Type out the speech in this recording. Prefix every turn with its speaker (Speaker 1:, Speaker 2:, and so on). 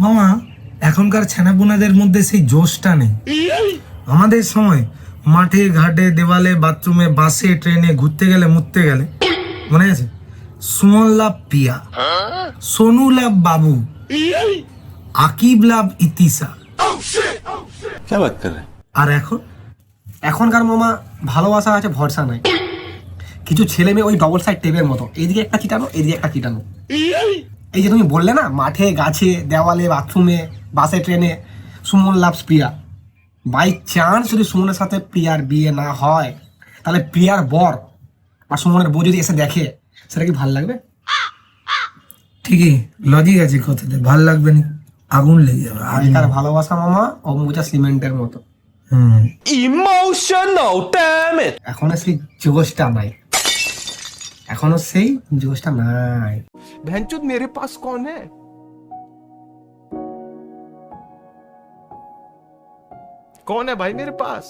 Speaker 1: মামা এখনকার ছেনাপুনাদের মধ্যে সেই জোশটা নেই। আমাদের সময় মাঠে ঘাটে দেওয়ালে বাথরুমে বাসে ট্রেনে ঘুরতে গেলে মুততে গেলে মনে আছে সুমন লাভ পিয়া, সোনু লাভ বাবু, আকিব লাভ ইতিসা।
Speaker 2: क्या बात कर रहे हैं?
Speaker 1: আর এখন
Speaker 3: এখনকার মামা ভালোবাসা আছে, ভরসা নাই। কিছু ছেলে মেয়ে ওই ডবল সাইড টেপের মতো, এইদিকে একটা চিটানো এইদিকে একটা চিটানো। এই যে তুমি বললে না, মাঠে গাছে দেওয়ালে বাথরুমে বাসে ট্রেনে Suman loves Priya. By chance যদি সুমনের সাথে প্রিয়ার বিয়ে না হয়, তাহলে প্রিয়ার বর আর সুমনের বউ যদি এসে দেখে, সেটা কি ভাল লাগবে?
Speaker 1: ঠিকই লজিক আছে কথাতে, ভাল লাগবে না, আগুন লেগে যাবে আগুন।
Speaker 3: আগেকার ভালোবাসা মামা অম্বুজা সিমেন্টের মতো।
Speaker 1: হুম
Speaker 2: Emotional, damn it!
Speaker 3: এখনো সেই জোশটা নাই, এখনো সেই জোশটা নাই।
Speaker 4: बहनचोद मेरे पास कौन है? कौन है भाई मेरे पास?